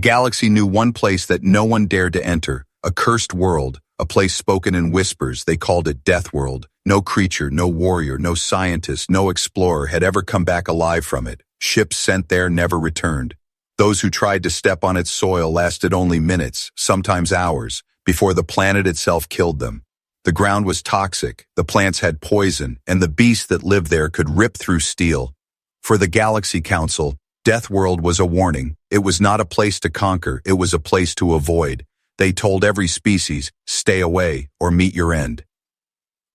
galaxy knew one place that no one dared to enter, a cursed world, a place spoken in whispers. They called it Death World. No creature, no warrior, no scientist, no explorer had ever come back alive from it. Ships sent there never returned. Those who tried to step on its soil lasted only minutes, sometimes hours, before the planet itself killed them. The ground was toxic, the plants had poison, and the beasts that lived there could rip through steel. For the Galaxy Council, Death World was a warning. It was not a place to conquer, it was a place to avoid. They told every species, stay away or meet your end.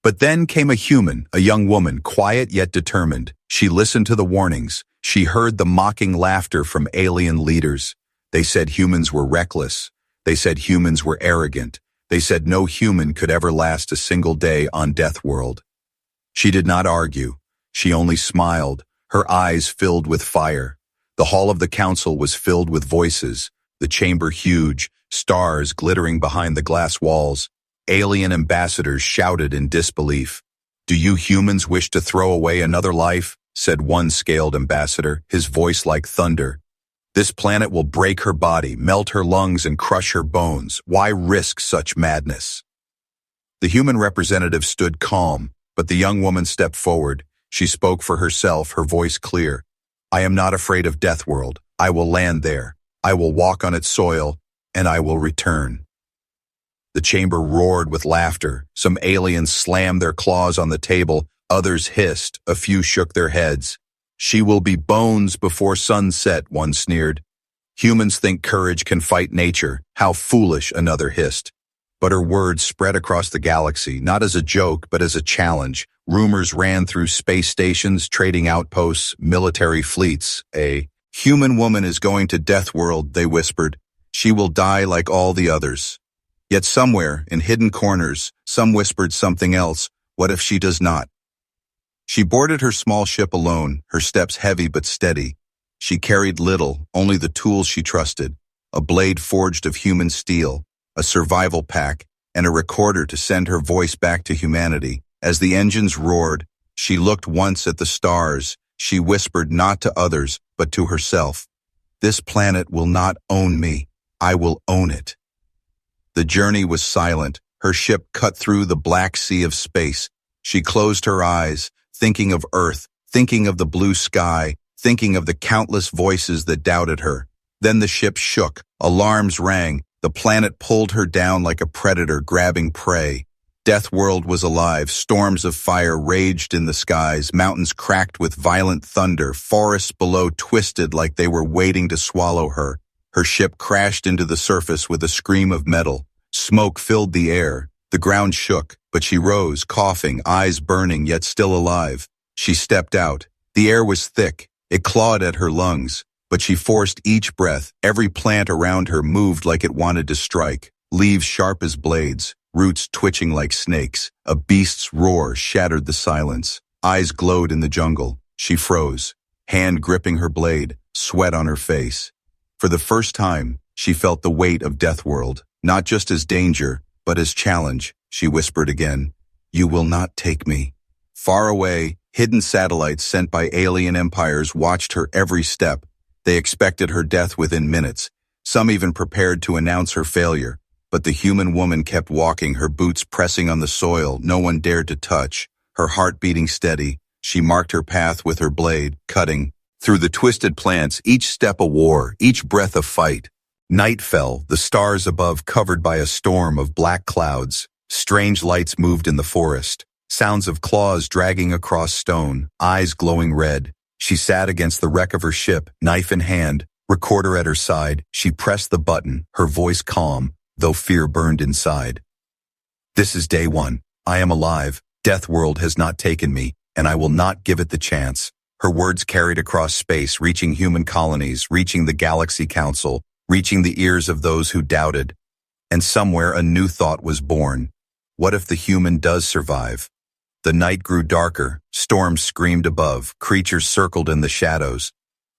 But then came a human, a young woman, quiet yet determined. She listened to the warnings. She heard the mocking laughter from alien leaders. They said humans were reckless. They said humans were arrogant. They said no human could ever last a single day on Death World. She did not argue. She only smiled, her eyes filled with fire. The hall of the council was filled with voices, the chamber huge, stars glittering behind the glass walls. Alien ambassadors shouted in disbelief. "Do you humans wish to throw away another life?" said one scaled ambassador, his voice like thunder. "This planet will break her body, melt her lungs, and crush her bones. Why risk such madness?" The human representative stood calm, but the young woman stepped forward. She spoke for herself, her voice clear. "I am not afraid of Death World. I will land there. I will walk on its soil, and I will return." The chamber roared with laughter. Some aliens slammed their claws on the table. Others hissed. A few shook their heads. "She will be bones before sunset," one sneered. "Humans think courage can fight nature. How foolish," another hissed. But her words spread across the galaxy, not as a joke, but as a challenge. Rumors ran through space stations, trading outposts, military fleets. "A human woman is going to Death World," they whispered. "She will die like all the others." Yet somewhere, in hidden corners, some whispered something else. What if she does not? She boarded her small ship alone, her steps heavy but steady. She carried little, only the tools she trusted, a blade forged of human steel, a survival pack, and a recorder to send her voice back to humanity. As the engines roared, she looked once at the stars. She whispered not to others, but to herself. "This planet will not own me. I will own it." The journey was silent. Her ship cut through the black sea of space. She closed her eyes, thinking of Earth, thinking of the blue sky, thinking of the countless voices that doubted her. Then the ship shook. Alarms rang. The planet pulled her down like a predator grabbing prey. Death World was alive. Storms of fire raged in the skies. Mountains cracked with violent thunder. Forests below twisted like they were waiting to swallow her. Her ship crashed into the surface with a scream of metal. Smoke filled the air. The ground shook, but she rose, coughing, eyes burning, yet still alive. She stepped out. The air was thick. It clawed at her lungs, but she forced each breath. Every plant around her moved like it wanted to strike. Leaves sharp as blades, roots twitching like snakes. A beast's roar shattered the silence. Eyes glowed in the jungle. She froze, hand gripping her blade, sweat on her face. For the first time, she felt the weight of Death World, not just as danger, but as challenge. She whispered again, "You will not take me." Far away, hidden satellites sent by alien empires watched her every step. They expected her death within minutes. Some even prepared to announce her failure. But the human woman kept walking, her boots pressing on the soil no one dared to touch, her heart beating steady. She marked her path with her blade, cutting through the twisted plants, each step a war, each breath a fight. Night fell, the stars above covered by a storm of black clouds. Strange lights moved in the forest, sounds of claws dragging across stone, eyes glowing red. She sat against the wreck of her ship, knife in hand, recorder at her side. She pressed the button, her voice calm, though fear burned inside. "This is day one. I am alive. Death World has not taken me, and I will not give it the chance." Her words carried across space, reaching human colonies, reaching the Galaxy Council, reaching the ears of those who doubted. And somewhere a new thought was born. What if the human does survive? The night grew darker, storms screamed above, creatures circled in the shadows.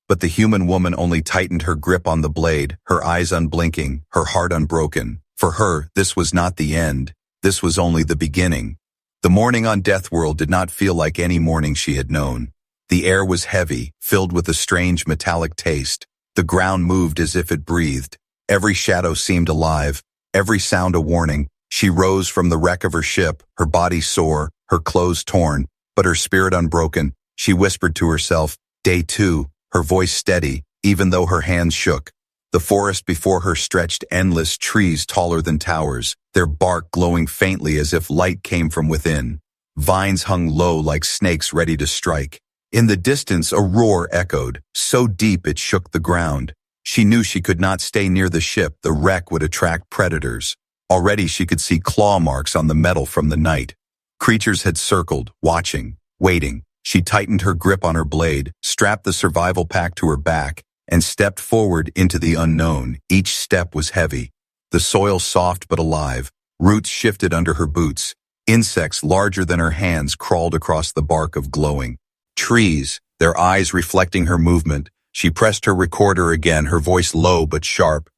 But the human woman only tightened her grip on the blade, her eyes unblinking, her heart unbroken. For her, this was not the end. This was only the beginning. The morning on Death World did not feel like any morning she had known. The air was heavy, filled with a strange metallic taste. The ground moved as if it breathed. Every shadow seemed alive, every sound a warning. She rose from the wreck of her ship, her body sore, her clothes torn, but her spirit unbroken. She whispered to herself, "Day 2, her voice steady, even though her hands shook. The forest before her stretched endless, trees taller than towers, their bark glowing faintly as if light came from within. Vines hung low like snakes ready to strike. In the distance a roar echoed, so deep it shook the ground. She knew she could not stay near the ship, the wreck would attract predators. Already she could see claw marks on the metal from the night. Creatures had circled, watching, waiting. She tightened her grip on her blade, strapped the survival pack to her back, and stepped forward into the unknown. Each step was heavy. The soil soft but alive. Roots shifted under her boots. Insects larger than her hands crawled across the bark of glowing. Trees, their eyes reflecting her movement. She pressed her recorder again, her voice low but sharp.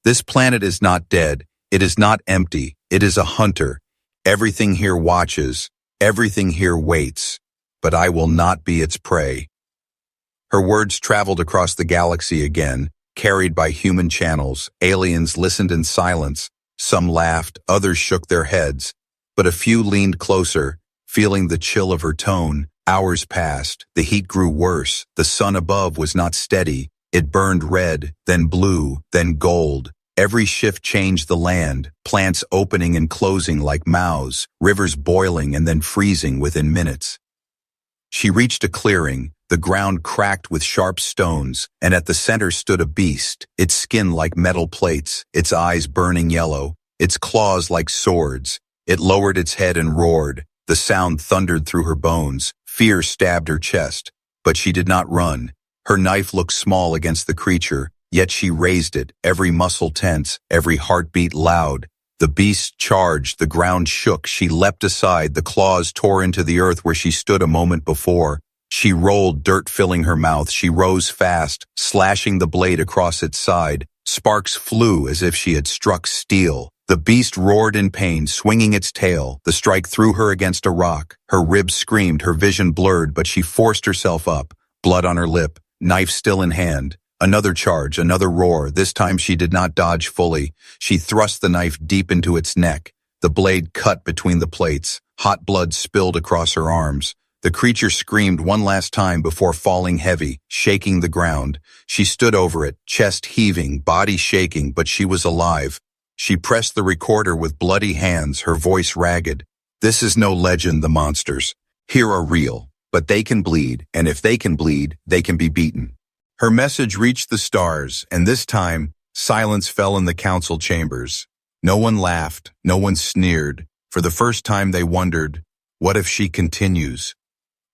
"This planet is not dead. It is not empty. It is a hunter. Everything here watches. Everything here waits. But I will not be its prey." Her words traveled across the galaxy again, carried by human channels. Aliens listened in silence. Some laughed, others shook their heads. But a few leaned closer, feeling the chill of her tone. Hours passed. The heat grew worse. The sun above was not steady. It burned red, then blue, then gold. Every shift changed the land, plants opening and closing like mouths, rivers boiling and then freezing within minutes. She reached a clearing, the ground cracked with sharp stones, and at the center stood a beast, its skin like metal plates, its eyes burning yellow, its claws like swords. It lowered its head and roared. The sound thundered through her bones. Fear stabbed her chest, but she did not run. Her knife looked small against the creature, yet she raised it, every muscle tense, every heartbeat loud. The beast charged, the ground shook, she leapt aside, the claws tore into the earth where she stood a moment before. She rolled, dirt filling her mouth, she rose fast, slashing the blade across its side. Sparks flew as if she had struck steel. The beast roared in pain, swinging its tail. The strike threw her against a rock. Her ribs screamed, her vision blurred, but she forced herself up, blood on her lip, knife still in hand. Another charge, another roar. This time she did not dodge fully. She thrust the knife deep into its neck. The blade cut between the plates. Hot blood spilled across her arms. The creature screamed one last time before falling heavy, shaking the ground. She stood over it, chest heaving, body shaking, but she was alive. She pressed the recorder with bloody hands, her voice ragged. "This is no legend, the monsters. Here are real, but they can bleed, and if they can bleed, they can be beaten." Her message reached the stars, and this time, silence fell in the council chambers. No one laughed, no one sneered. For the first time they wondered, what if she continues?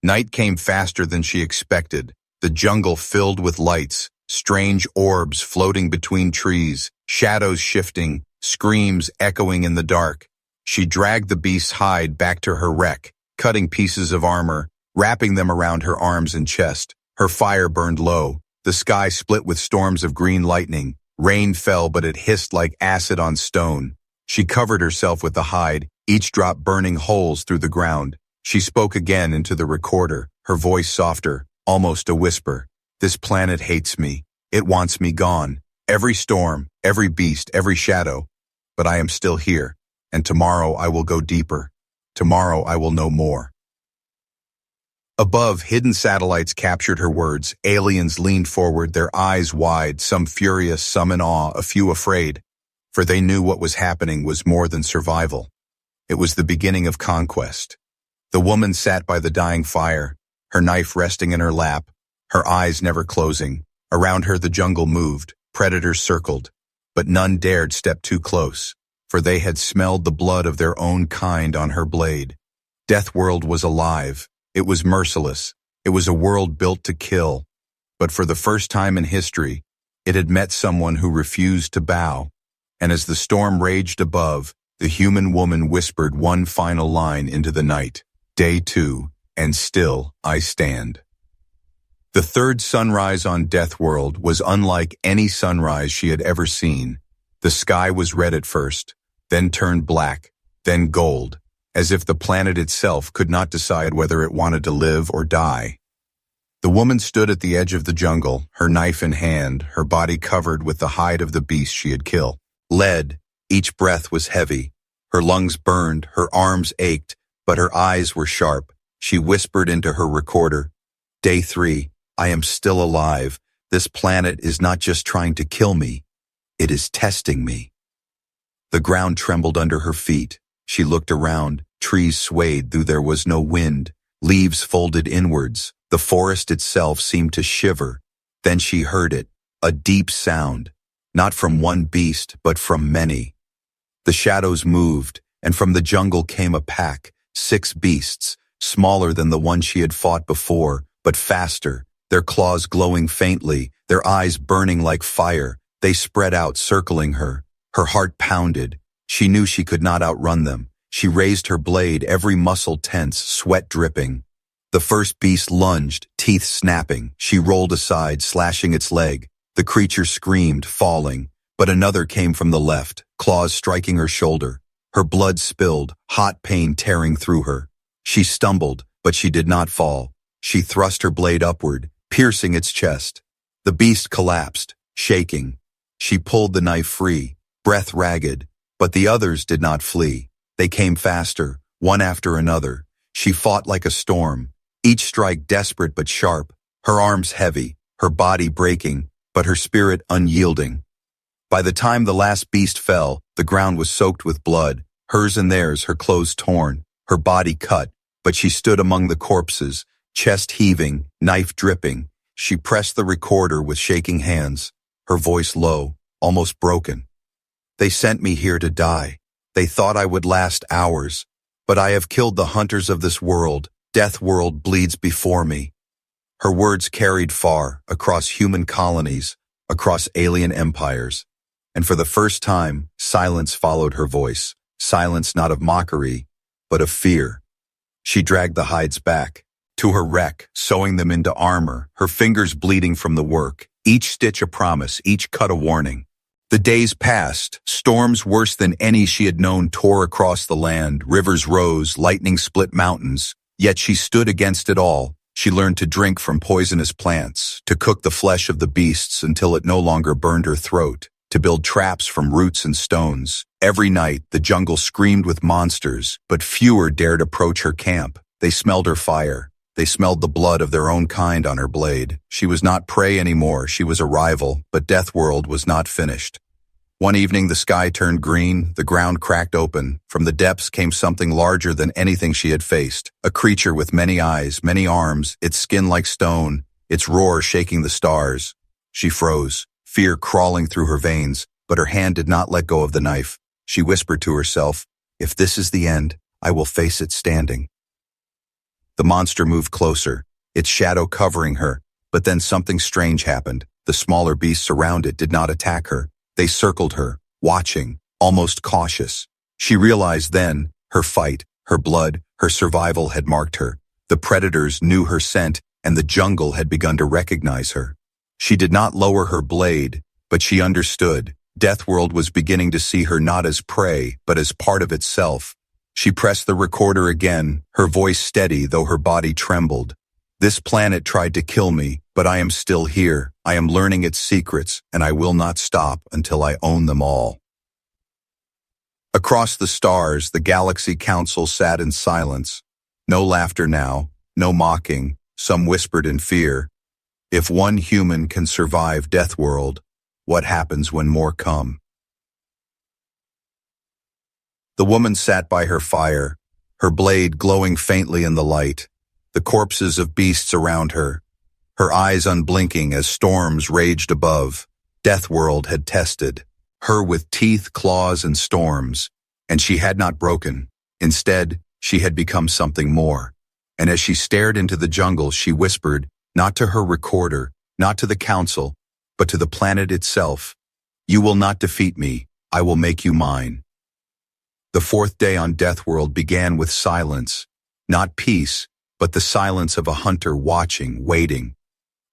Night came faster than she expected, the jungle filled with lights, strange orbs floating between trees, shadows shifting, screams echoing in the dark. She dragged the beast's hide back to her wreck, cutting pieces of armor, wrapping them around her arms and chest. Her fire burned low. The sky split with storms of green lightning. Rain fell, but it hissed like acid on stone. She covered herself with the hide, each drop burning holes through the ground. She spoke again into the recorder, her voice softer, almost a whisper. "This planet hates me. It wants me gone. Every storm, every beast, every shadow. But I am still here, and tomorrow I will go deeper. Tomorrow I will know more." Above, hidden satellites captured her words. Aliens leaned forward, their eyes wide, some furious, some in awe, a few afraid. For they knew what was happening was more than survival. It was the beginning of conquest. The woman sat by the dying fire, her knife resting in her lap, her eyes never closing. Around her the jungle moved, predators circled. But none dared step too close, for they had smelled the blood of their own kind on her blade. Deathworld was alive. It was merciless. It was a world built to kill. But for the first time in history, it had met someone who refused to bow. And as the storm raged above, the human woman whispered one final line into the night. "Day 2, and still I stand." The third sunrise on Deathworld was unlike any sunrise she had ever seen. The sky was red at first, then turned black, then gold, as if the planet itself could not decide whether it wanted to live or die. The woman stood at the edge of the jungle, her knife in hand, her body covered with the hide of the beast she had killed. Lead, each breath was heavy. Her lungs burned, her arms ached, but her eyes were sharp. She whispered into her recorder, "Day 3, I am still alive. This planet is not just trying to kill me, it is testing me." The ground trembled under her feet. She looked around. Trees swayed though there was no wind. Leaves folded inwards. The forest itself seemed to shiver. Then she heard it, a deep sound, not from one beast, but from many. The shadows moved, and from the jungle came a pack, 6 beasts, smaller than the one she had fought before, but faster, their claws glowing faintly, their eyes burning like fire. They spread out, circling her. Her heart pounded. She knew she could not outrun them. She raised her blade, every muscle tense, sweat dripping. The first beast lunged, teeth snapping. She rolled aside, slashing its leg. The creature screamed, falling. But another came from the left, claws striking her shoulder. Her blood spilled, hot pain tearing through her. She stumbled, but she did not fall. She thrust her blade upward, piercing its chest. The beast collapsed, shaking. She pulled the knife free, breath ragged, but the others did not flee. They came faster, one after another. She fought like a storm, each strike desperate but sharp, her arms heavy, her body breaking, but her spirit unyielding. By the time the last beast fell, the ground was soaked with blood, hers and theirs, her clothes torn, her body cut, but she stood among the corpses, chest heaving, knife dripping. She pressed the recorder with shaking hands, her voice low, almost broken. "They sent me here to die. They thought I would last hours, but I have killed the hunters of this world. Death world bleeds before me." Her words carried far, across human colonies, across alien empires. And for the first time, silence followed her voice. Silence not of mockery, but of fear. She dragged the hides back, to her wreck, sewing them into armor, her fingers bleeding from the work, each stitch a promise, each cut a warning. The days passed. Storms worse than any she had known tore across the land. Rivers rose, lightning split mountains. Yet she stood against it all. She learned to drink from poisonous plants, to cook the flesh of the beasts until it no longer burned her throat, to build traps from roots and stones. Every night, the jungle screamed with monsters, but fewer dared approach her camp. They smelled her fire. They smelled the blood of their own kind on her blade. She was not prey anymore, she was a rival, but Death World was not finished. One evening the sky turned green, the ground cracked open. From the depths came something larger than anything she had faced. A creature with many eyes, many arms, its skin like stone, its roar shaking the stars. She froze, fear crawling through her veins, but her hand did not let go of the knife. She whispered to herself, "If this is the end, I will face it standing." The monster moved closer, its shadow covering her, but then something strange happened. The smaller beasts around it did not attack her. They circled her, watching, almost cautious. She realized then, her fight, her blood, her survival had marked her. The predators knew her scent, and the jungle had begun to recognize her. She did not lower her blade, but she understood. Deathworld was beginning to see her not as prey, but as part of itself. She pressed the recorder again, her voice steady though her body trembled. "This planet tried to kill me, but I am still here. I am learning its secrets, and I will not stop until I own them all." Across the stars, the Galaxy Council sat in silence. No laughter now, no mocking. Some whispered in fear. If one human can survive Deathworld, what happens when more come? The woman sat by her fire, her blade glowing faintly in the light, the corpses of beasts around her, her eyes unblinking as storms raged above. Deathworld had tested her with teeth, claws, and storms, and she had not broken. Instead, she had become something more. And as she stared into the jungle, she whispered, not to her recorder, not to the council, but to the planet itself, "You will not defeat me. I will make you mine." The 4th day on Deathworld began with silence, not peace, but the silence of a hunter watching, waiting.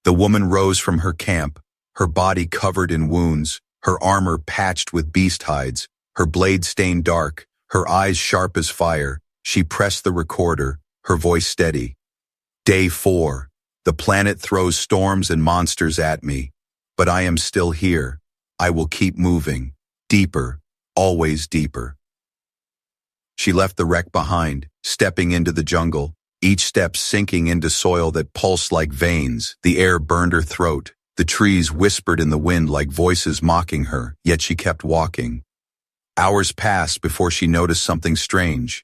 The woman rose from her camp, her body covered in wounds, her armor patched with beast hides, her blade stained dark, her eyes sharp as fire. She pressed the recorder, her voice steady. Day 4. The planet throws storms and monsters at me, but I am still here. I will keep moving. Deeper, always deeper. She left the wreck behind, stepping into the jungle, each step sinking into soil that pulsed like veins. The air burned her throat. The trees whispered in the wind like voices mocking her, yet she kept walking. Hours passed before she noticed something strange.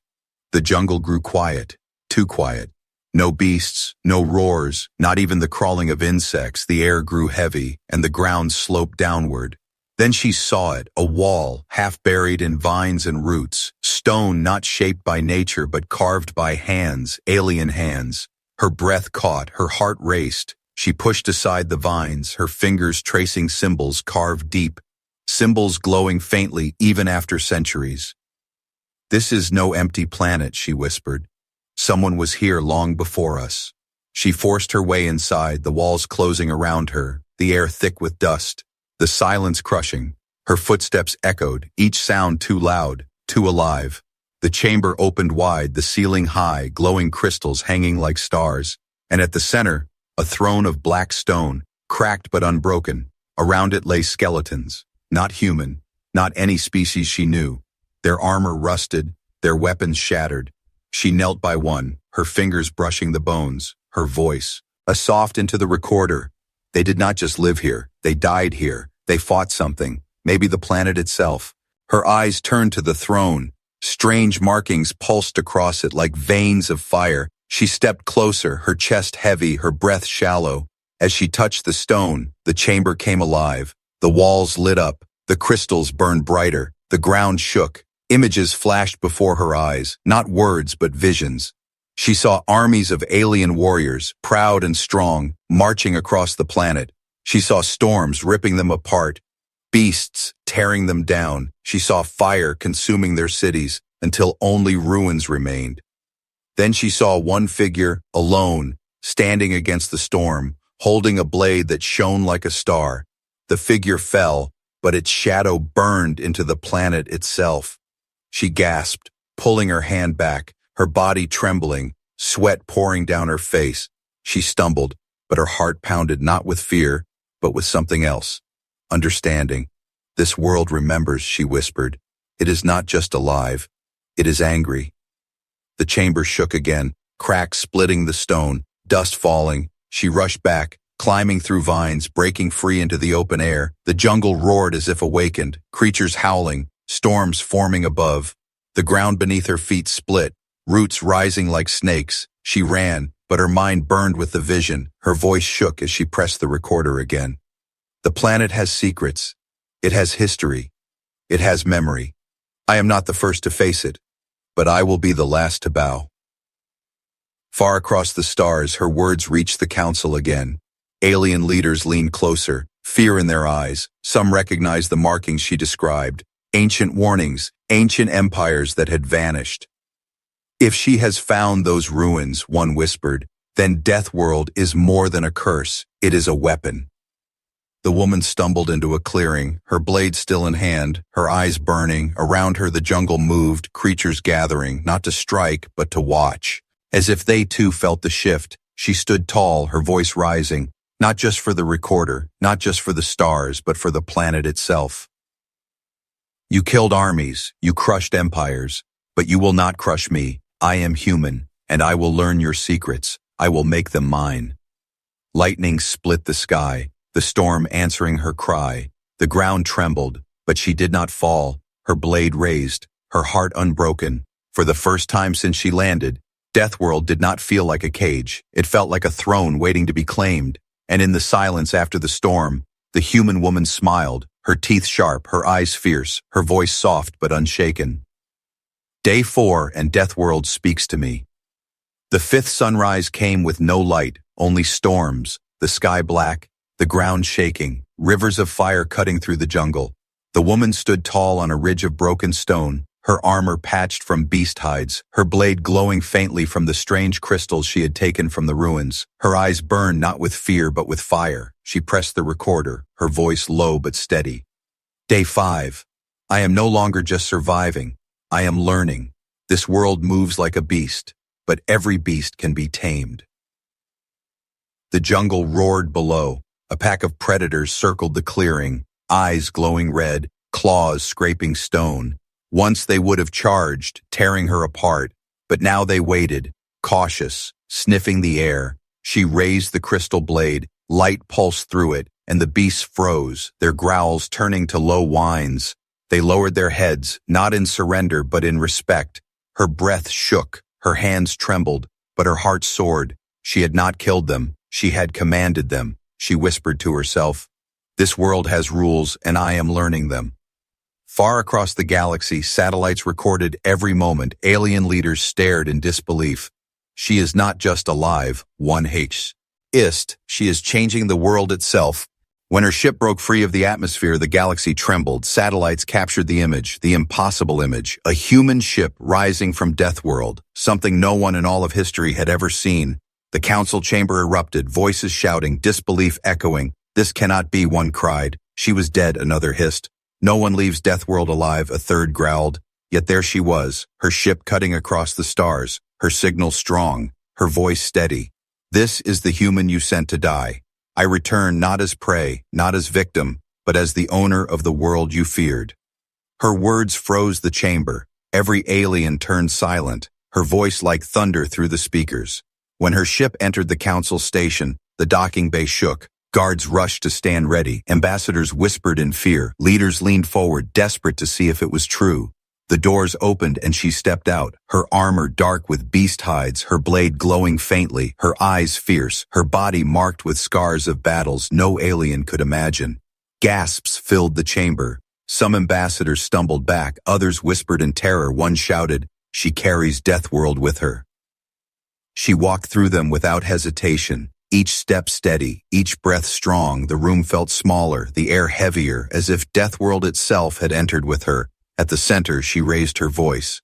The jungle grew quiet, too quiet. No beasts, no roars, not even the crawling of insects. The air grew heavy, and the ground sloped downward. Then she saw it, a wall, half buried in vines and roots, stone not shaped by nature but carved by hands, alien hands. Her breath caught, her heart raced. She pushed aside the vines, her fingers tracing symbols carved deep, symbols glowing faintly even after centuries. "This is no empty planet," she whispered. "Someone was here long before us." She forced her way inside, the walls closing around her, the air thick with dust, the silence crushing. Her footsteps echoed, each sound too loud, too alive. The chamber opened wide, the ceiling high, glowing crystals hanging like stars. And at the center, a throne of black stone, cracked but unbroken. Around it lay skeletons, not human, not any species she knew. Their armor rusted, their weapons shattered. She knelt by one, her fingers brushing the bones, her voice, a soft into the recorder. They did not just live here, they died here. They fought something, maybe the planet itself. Her eyes turned to the throne. Strange markings pulsed across it like veins of fire. She stepped closer, her chest heavy, her breath shallow. As she touched the stone, the chamber came alive. The walls lit up, the crystals burned brighter, the ground shook. Images flashed before her eyes, not words but visions. She saw armies of alien warriors, proud and strong, marching across the planet. She saw storms ripping them apart, beasts tearing them down. She saw fire consuming their cities until only ruins remained. Then she saw one figure, alone, standing against the storm, holding a blade that shone like a star. The figure fell, but its shadow burned into the planet itself. She gasped, pulling her hand back, her body trembling, sweat pouring down her face. She stumbled, but her heart pounded not with fear, but with something else. Understanding. "This world remembers," she whispered. "It is not just alive. It is angry." The chamber shook again, cracks splitting the stone, dust falling. She rushed back, climbing through vines, breaking free into the open air. The jungle roared as if awakened, creatures howling, storms forming above. The ground beneath her feet split, roots rising like snakes. She ran, but her mind burned with the vision. Her voice shook as she pressed the recorder again. "The planet has secrets. It has history. It has memory. I am not the first to face it, but I will be the last to bow." Far across the stars, her words reached the council again. Alien leaders leaned closer, fear in their eyes. Some recognized the markings she described. Ancient warnings, ancient empires that had vanished. "If she has found those ruins," one whispered, "then Death World is more than a curse. It is a weapon." The woman stumbled into a clearing, her blade still in hand, her eyes burning. Around her the jungle moved, creatures gathering, not to strike, but to watch. As if they too felt the shift, she stood tall, her voice rising, not just for the recorder, not just for the stars, but for the planet itself. "You killed armies, you crushed empires, but you will not crush me. I am human, and I will learn your secrets. I will make them mine." Lightning split the sky, the storm answering her cry. The ground trembled, but she did not fall, her blade raised, her heart unbroken. For the first time since she landed, Deathworld did not feel like a cage. It felt like a throne waiting to be claimed. And in the silence after the storm, the human woman smiled, her teeth sharp, her eyes fierce, her voice soft but unshaken. "Day 4 and Deathworld speaks to me." The 5th sunrise came with no light, only storms, the sky black, the ground shaking, rivers of fire cutting through the jungle. The woman stood tall on a ridge of broken stone, her armor patched from beast hides, her blade glowing faintly from the strange crystals she had taken from the ruins. Her eyes burned not with fear but with fire. She pressed the recorder, her voice low but steady. "Day 5. I am no longer just surviving. I am learning. This world moves like a beast, but every beast can be tamed." The jungle roared below. A pack of predators circled the clearing, eyes glowing red, claws scraping stone. Once they would have charged, tearing her apart, but now they waited, cautious, sniffing the air. She raised the crystal blade, light pulsed through it, and the beasts froze, their growls turning to low whines. They lowered their heads, not in surrender but in respect. Her breath shook, her hands trembled, but her heart soared. She had not killed them, she had commanded them. She whispered to herself, "This world has rules, and I am learning them." Far across the galaxy, satellites recorded every moment. Alien leaders stared in disbelief. She is not just alive, one ist, she is changing the world itself. When her ship broke free of the atmosphere, the galaxy trembled. Satellites captured the image, the impossible image, a human ship rising from Death World, something no one in all of history had ever seen. The council chamber erupted, voices shouting, disbelief echoing. "This cannot be," one cried. "She was dead," another hissed. "No one leaves Death World alive," a third growled. Yet there she was, her ship cutting across the stars, her signal strong, her voice steady. "This is the human you sent to die. I return not as prey, not as victim, but as the owner of the world you feared." Her words froze the chamber. Every alien turned silent, her voice like thunder through the speakers. When her ship entered the council station, the docking bay shook. Guards rushed to stand ready. Ambassadors whispered in fear. Leaders leaned forward, desperate to see if it was true. The doors opened and she stepped out, her armor dark with beast hides, her blade glowing faintly, her eyes fierce, her body marked with scars of battles no alien could imagine. Gasps filled the chamber. Some ambassadors stumbled back, others whispered in terror. One shouted, "She carries Death World with her." She walked through them without hesitation, each step steady, each breath strong. The room felt smaller, the air heavier, as if Death World itself had entered with her. At the center, she raised her voice.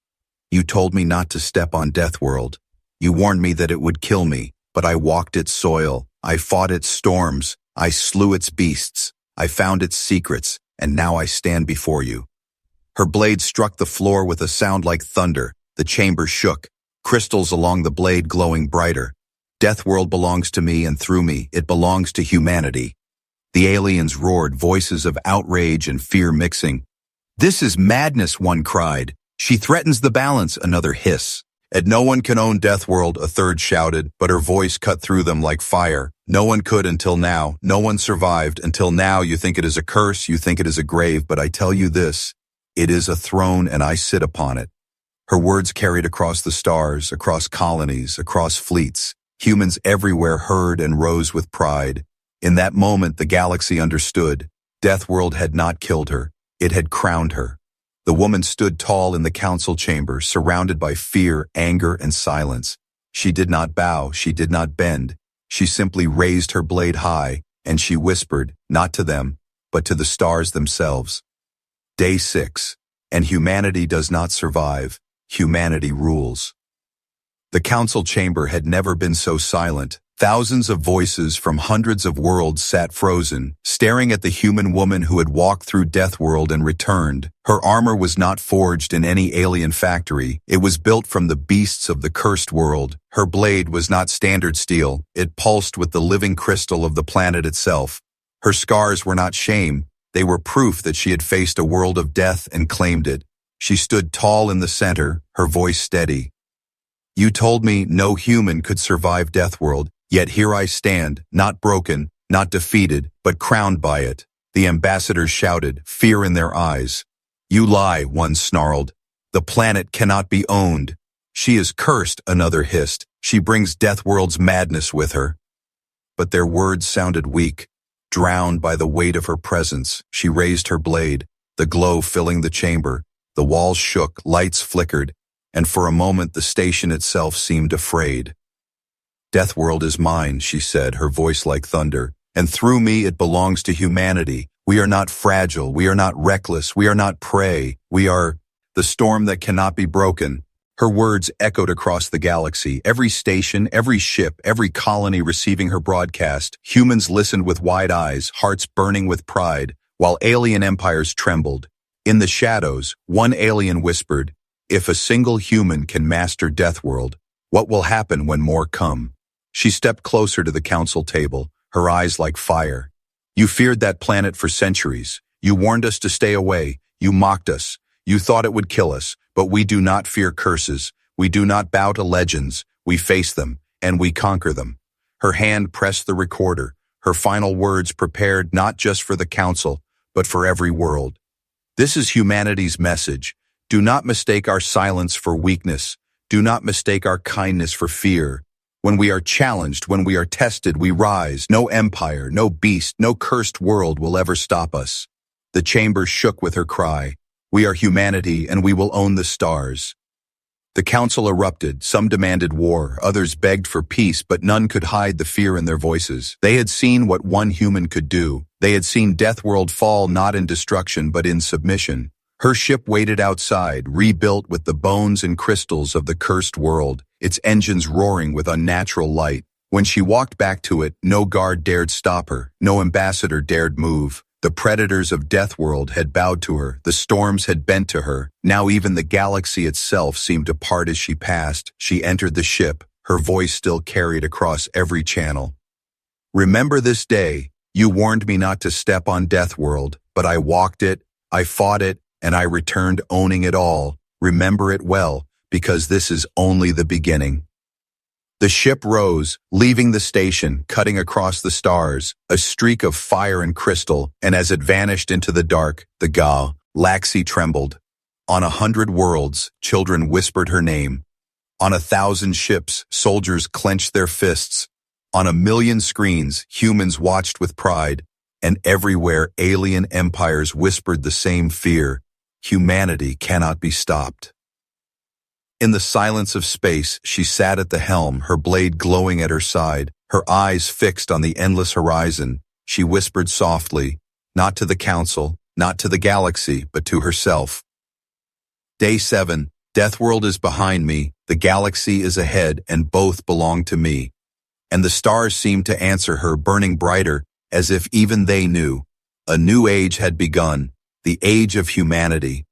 "You told me not to step on Death World. You warned me that it would kill me, but I walked its soil. I fought its storms. I slew its beasts. I found its secrets, and now I stand before you." Her blade struck the floor with a sound like thunder. The chamber shook, crystals along the blade glowing brighter. "Death World belongs to me, and through me, it belongs to humanity." The aliens roared, voices of outrage and fear mixing. "This is madness," one cried. "She threatens the balance," another hiss. "And no one can own Death World," a third shouted, but her voice cut through them like fire. "No one could until now. No one survived until now. You think it is a curse, you think it is a grave, but I tell you this, it is a throne and I sit upon it." Her words carried across the stars, across colonies, across fleets. Humans everywhere heard and rose with pride. In that moment, the galaxy understood. Death World had not killed her. It had crowned her. The woman stood tall in the council chamber, surrounded by fear, anger, and silence. She did not bow, she did not bend. She simply raised her blade high, and she whispered, not to them, but to the stars themselves. Day 6. And humanity does not survive. Humanity rules. The council chamber had never been so silent. Thousands of voices from hundreds of worlds sat frozen, staring at the human woman who had walked through Death World and returned. Her armor was not forged in any alien factory. It was built from the beasts of the cursed world. Her blade was not standard steel. It pulsed with the living crystal of the planet itself. Her scars were not shame. They were proof that she had faced a world of death and claimed it. She stood tall in the center, her voice steady. "You told me no human could survive Death World. Yet here I stand, not broken, not defeated, but crowned by it." The ambassadors shouted, fear in their eyes. "You lie," one snarled. "The planet cannot be owned." "She is cursed," another hissed. "She brings Death World's madness with her." But their words sounded weak. Drowned by the weight of her presence, she raised her blade, the glow filling the chamber. The walls shook, lights flickered, and for a moment the station itself seemed afraid. "Death World is mine," she said, her voice like thunder, "and through me it belongs to humanity. We are not fragile, we are not reckless, we are not prey. We are the storm that cannot be broken." Her words echoed across the galaxy, every station, every ship, every colony receiving her broadcast. Humans listened with wide eyes, hearts burning with pride, while alien empires trembled. In the shadows, one alien whispered, "If a single human can master Death World, what will happen when more come?" She stepped closer to the council table, her eyes like fire. You feared that planet for centuries. You warned us to stay away. You mocked us. You thought it would kill us, but we do not fear curses. We do not bow to legends. We face them, and we conquer them. Her hand pressed the recorder, her final words prepared not just for the council, but for every world. This is humanity's message. Do not mistake our silence for weakness. Do not mistake our kindness for fear. When we are challenged, when we are tested, we rise. No empire, no beast, no cursed world will ever stop us. The chamber shook with her cry. We are humanity, and we will own the stars. The council erupted. Some demanded war, others begged for peace, but none could hide the fear in their voices. They had seen what one human could do. They had seen Deathworld fall not in destruction, but in submission. Her ship waited outside, rebuilt with the bones and crystals of the cursed world, its engines roaring with unnatural light. When she walked back to it, no guard dared stop her, no ambassador dared move. The predators of Deathworld had bowed to her, the storms had bent to her. Now even the galaxy itself seemed to part as she passed. She entered the ship, her voice still carried across every channel. Remember this day, you warned me not to step on Deathworld, but I walked it, I fought it, and I returned owning it all. Remember it well, because this is only the beginning. The ship rose, leaving the station, cutting across the stars, a streak of fire and crystal, and as it vanished into the dark, the galaxy trembled. On 100 worlds, children whispered her name. On 1,000 ships, soldiers clenched their fists. On 1,000,000 screens, humans watched with pride, and everywhere alien empires whispered the same fear. Humanity cannot be stopped. In the silence of space, she sat at the helm, her blade glowing at her side, her eyes fixed on the endless horizon. She whispered softly, not to the council, not to the galaxy, but to herself. Day 7, Deathworld is behind me, the galaxy is ahead, and both belong to me. And the stars seemed to answer her, burning brighter, as if even they knew. A new age had begun, the age of humanity.